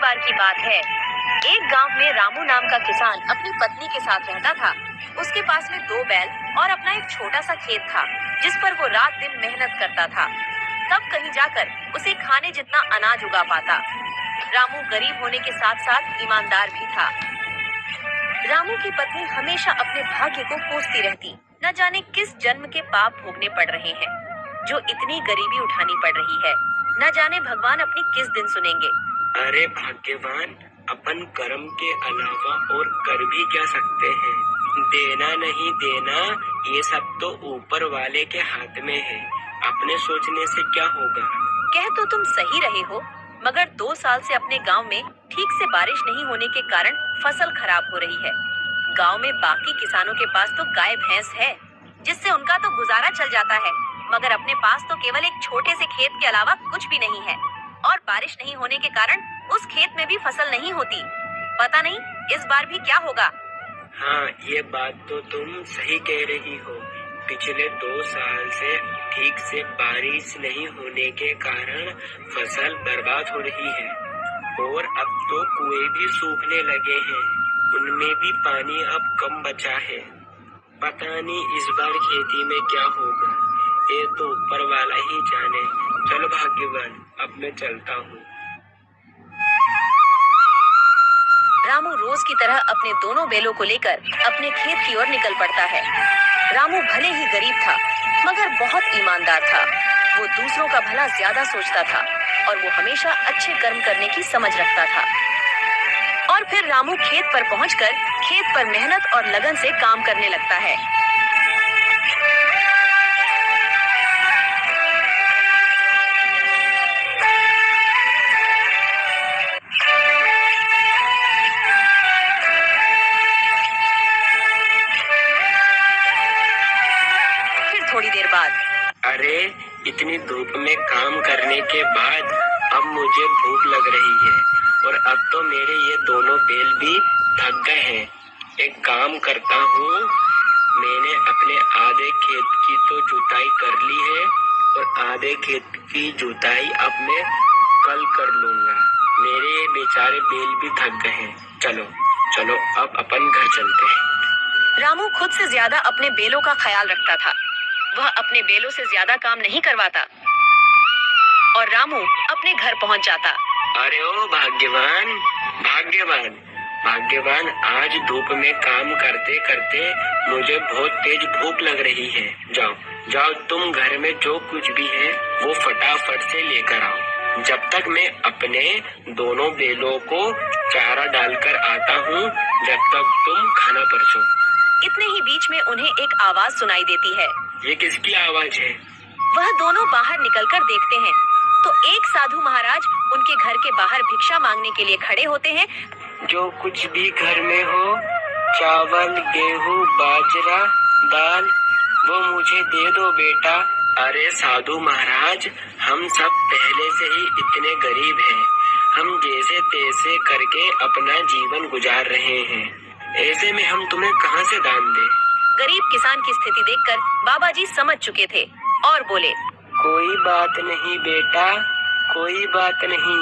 बार की बात है। एक गांव में रामू नाम का किसान अपनी पत्नी के साथ रहता था। उसके पास में 2 बैल और अपना एक छोटा सा खेत था, जिस पर वो रात दिन मेहनत करता था। तब कहीं जाकर उसे खाने जितना अनाज उगा पाता। रामू गरीब होने के साथ साथ ईमानदार भी था। रामू की पत्नी हमेशा अपने भाग्य को कोसती रहती। न जाने किस जन्म के पाप भोगने पड़ रहे हैं, जो इतनी गरीबी उठानी पड़ रही है। न जाने भगवान अपनी किस दिन सुनेंगे। अरे भाग्यवान, अपन कर्म के अलावा और कर भी क्या सकते हैं। देना नहीं देना ये सब तो ऊपर वाले के हाथ में है। अपने सोचने से क्या होगा। कह तो तुम सही रहे हो, मगर 2 साल से अपने गांव में ठीक से बारिश नहीं होने के कारण फसल खराब हो रही है। गांव में बाकी किसानों के पास तो गाय भैंस है, जिससे उनका तो गुजारा चल जाता है, मगर अपने पास तो केवल एक छोटे से खेत के अलावा कुछ भी नहीं है। और बारिश नहीं होने के कारण उस खेत में भी फसल नहीं होती। पता नहीं इस बार भी क्या होगा। हाँ, ये बात तो तुम सही कह रही हो। पिछले 2 साल से ठीक से बारिश नहीं होने के कारण फसल बर्बाद हो रही है। और अब तो कुएं भी सूखने लगे हैं, उनमें भी पानी अब कम बचा है। पता नहीं इस बार खेती में क्या होगा, ये तो ऊपर वाला ही जाने। चलो भाग्यवान, अब मैं चलता हूँ। रामू रोज की तरह अपने दोनों बैलों को लेकर अपने खेत की ओर निकल पड़ता है। रामू भले ही गरीब था, मगर बहुत ईमानदार था। वो दूसरों का भला ज्यादा सोचता था और वो हमेशा अच्छे कर्म करने की समझ रखता था। और फिर रामू खेत पर पहुंचकर खेत पर मेहनत और लगन से काम करने लगता है। थोड़ी देर बाद, अरे इतनी धूप में काम करने के बाद अब मुझे भूख लग रही है और अब तो मेरे ये दोनों बैल भी थक गए हैं। एक काम करता हूँ, मैंने अपने आधे खेत की तो जुताई कर ली है और आधे खेत की जुताई अब मैं कल कर लूंगा। मेरे ये बेचारे बैल भी थक गए हैं। चलो चलो अब अपन घर चलते हैं। रामू खुद से ज्यादा अपने बैलों का ख्याल रखता था। वह अपने बैलों से ज्यादा काम नहीं करवाता और रामू अपने घर पहुंच जाता। अरे ओ भाग्यवान, भाग्यवान, भाग्यवान, आज धूप में काम करते करते मुझे बहुत तेज भूख लग रही है। जाओ जाओ, तुम घर में जो कुछ भी है वो फटाफट से लेकर आओ। जब तक मैं अपने दोनों बैलों को चारा डालकर आता हूँ, जब तक तुम खाना परसो। इतने ही बीच में उन्हें एक आवाज सुनाई देती है। ये किसकी आवाज है? वह दोनों बाहर निकलकर देखते हैं तो एक साधु महाराज उनके घर के बाहर भिक्षा मांगने के लिए खड़े होते हैं। जो कुछ भी घर में हो, चावल, गेहूँ, बाजरा, दाल, वो मुझे दे दो बेटा। अरे साधु महाराज, हम सब पहले से ही इतने गरीब हैं। हम जैसे तैसे करके अपना जीवन गुजार रहे हैं, ऐसे में हम तुम्हें कहाँ से दान दें? गरीब किसान की स्थिति देखकर बाबा जी समझ चुके थे और बोले, कोई बात नहीं बेटा, कोई बात नहीं।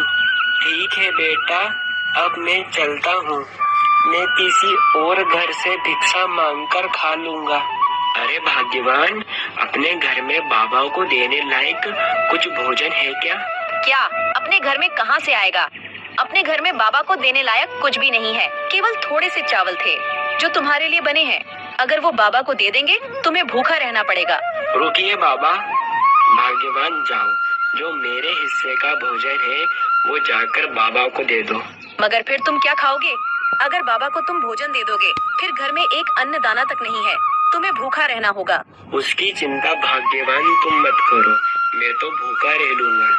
ठीक है बेटा, अब मैं चलता हूँ। मैं किसी और घर से भिक्षा मांगकर खा लूंगा। अरे भाग्यवान, अपने घर में बाबा को देने लायक कुछ भोजन है क्या? क्या अपने घर में कहाँ से आएगा? अपने घर में बाबा को देने लायक कुछ भी नहीं है। केवल थोड़े से चावल थे जो तुम्हारे लिए बने हैं। अगर वो बाबा को दे देंगे, तुम्हें भूखा रहना पड़ेगा। रुकिए बाबा, भाग्यवान जाओ, जो मेरे हिस्से का भोजन है वो जाकर बाबा को दे दो। मगर फिर तुम क्या खाओगे? अगर बाबा को तुम भोजन दे दोगे, फिर घर में एक अन्न दाना तक नहीं है। तुम्हें भूखा रहना होगा। उसकी चिंता भाग्यवान तुम मत करो, मैं तो भूखा रह लूंगा।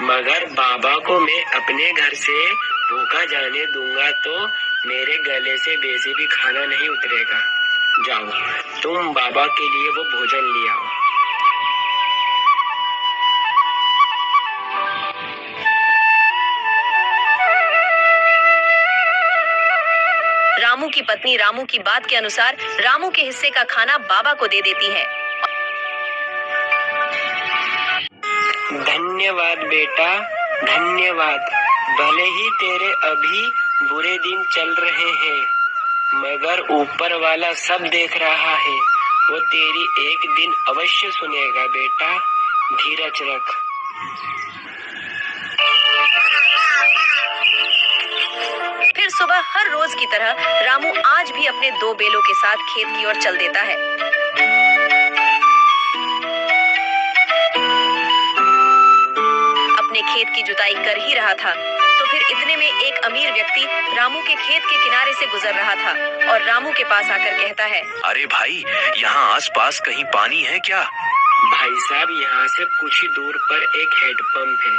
मगर बाबा को मैं अपने घर से भूखा जाने दूंगा तो मेरे गले से वैसे भी खाना नहीं उतरेगा। जाओ, तुम बाबा के लिए वो भोजन ले आओ। रामू की पत्नी रामू की बात के अनुसार रामू के हिस्से का खाना बाबा को दे देती है। धन्यवाद बेटा, धन्यवाद। भले ही तेरे अभी बुरे दिन चल रहे हैं, मगर ऊपर वाला सब देख रहा है। वो तेरी एक दिन अवश्य सुनेगा बेटा, धीरज रख। फिर सुबह हर रोज की तरह रामू आज भी अपने 2 बेलों के साथ खेत की ओर चल देता है। अपने खेत की जुताई कर ही रहा था तो फिर इतने में एक अमीर व्यक्ति रामू के खेत के किनारे से गुजर रहा था और रामू के पास आकर कहता है, अरे भाई, यहाँ आसपास कहीं पानी है क्या? भाई साहब, यहाँ से कुछ ही दूर पर एक हैंडपंप है,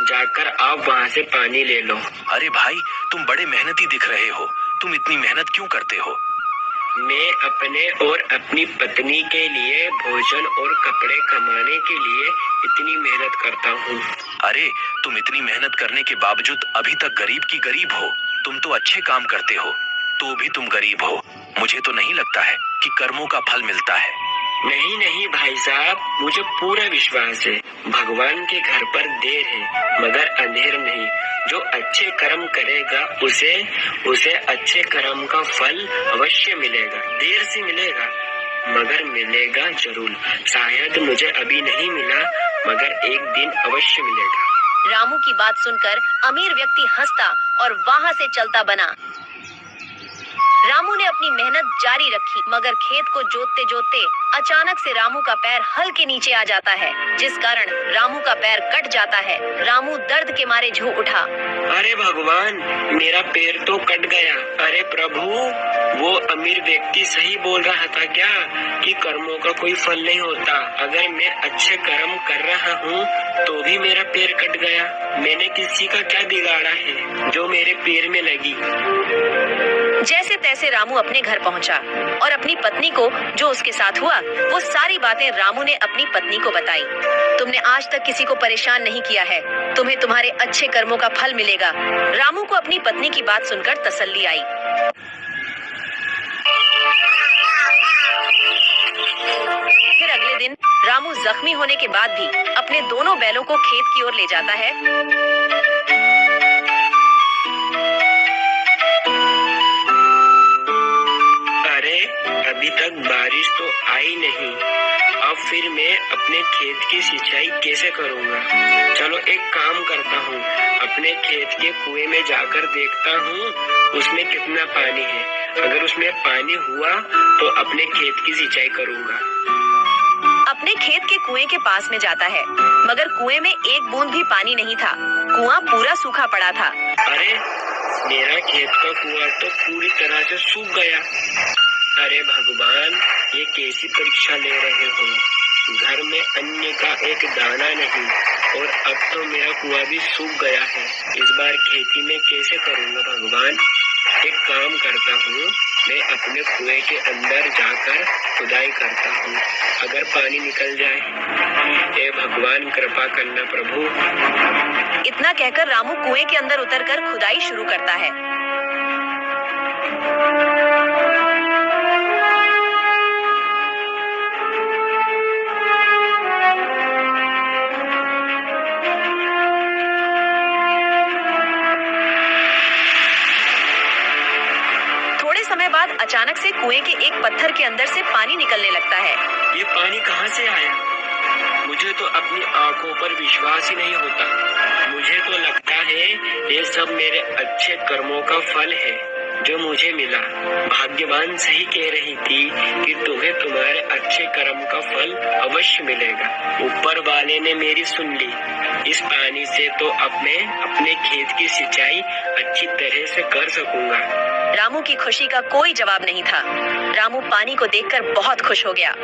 जाकर आप वहाँ से पानी ले लो। अरे भाई, तुम बड़े मेहनती दिख रहे हो, तुम इतनी मेहनत क्यों करते हो? मैं अपने और अपनी पत्नी के लिए भोजन और कपड़े कमाने के लिए इतनी मेहनत करता हूँ। अरे, तुम इतनी मेहनत करने के बावजूद अभी तक गरीब की गरीब हो। तुम तो अच्छे काम करते हो, तो भी तुम गरीब हो। मुझे तो नहीं लगता है कि कर्मों का फल मिलता है। नहीं नहीं भाई साहब, मुझे पूरा विश्वास है, भगवान के घर पर देर है मगर अंधेर नहीं। जो अच्छे कर्म करेगा उसे अच्छे कर्म का फल अवश्य मिलेगा। देर से मिलेगा मगर मिलेगा जरूर। शायद मुझे अभी नहीं मिला मगर एक दिन अवश्य मिलेगा। रामू की बात सुनकर अमीर व्यक्ति हंसता और वहाँ से चलता बना। रामू ने अपनी मेहनत जारी रखी मगर खेत को जोतते जोतते अचानक से रामू का पैर हल के नीचे आ जाता है, जिस कारण रामू का पैर कट जाता है। रामू दर्द के मारे झूम उठा। अरे भगवान, मेरा पैर तो कट गया। अरे प्रभु, वो अमीर व्यक्ति सही बोल रहा था क्या कि कर्मों का कोई फल नहीं होता? अगर मैं अच्छे कर्म कर रहा हूँ तो भी मेरा पैर कट गया। मैंने किसी का क्या बिगाड़ा है जो मेरे पैर में लगी? जैसे तैसे रामू अपने घर पहुंचा और अपनी पत्नी को जो उसके साथ हुआ वो सारी बातें रामू ने अपनी पत्नी को बताई। तुमने आज तक किसी को परेशान नहीं किया है, तुम्हें तुम्हारे अच्छे कर्मों का फल मिलेगा। रामू को अपनी पत्नी की बात सुनकर तसल्ली आई। फिर अगले दिन रामू जख्मी होने के बाद भी अपने दोनों बैलों को खेत की ओर ले जाता है। अभी तक बारिश तो आई नहीं, अब फिर मैं अपने खेत की सिंचाई कैसे करूँगा? चलो एक काम करता हूँ, अपने खेत के कुएं में जाकर देखता हूँ उसमें कितना पानी है। अगर उसमें पानी हुआ तो अपने खेत की सिंचाई करूँगा। अपने खेत के कुएं के पास में जाता है मगर कुएं में एक बूंद भी पानी नहीं था। कुआं पूरा सूखा पड़ा था। अरे, मेरा खेत का कुआं तो पूरी तरह से सूख गया। अरे भगवान, ये कैसी परीक्षा ले रहे हो? घर में अन्न का एक दाना नहीं और अब तो मेरा कुआं भी सूख गया है। इस बार खेती में कैसे करूँगा भगवान? एक काम करता हूँ, मैं अपने कुएं के अंदर जाकर खुदाई करता हूँ, अगर पानी निकल जाए। हे भगवान, कृपा करना प्रभु। इतना कहकर रामू कुएं के अंदर उतरकर खुदाई शुरू करता है। समय बाद अचानक से कुएं के एक पत्थर के अंदर से पानी निकलने लगता है। ये पानी कहाँ से आया? मुझे तो अपनी आंखों पर विश्वास ही नहीं होता। मुझे तो लगता है ये सब मेरे अच्छे कर्मों का फल है जो मुझे मिला। भाग्यवान सही कह रही थी कि तुम्हें तुम्हारे अच्छे कर्म का फल अवश्य मिलेगा। ऊपर वाले ने मेरी सुन ली। इस पानी से तो अब मैं अपने खेत की सिंचाई अच्छी तरह से कर सकूंगा। रामू की खुशी का कोई जवाब नहीं था। रामू पानी को देखकर बहुत खुश हो गया।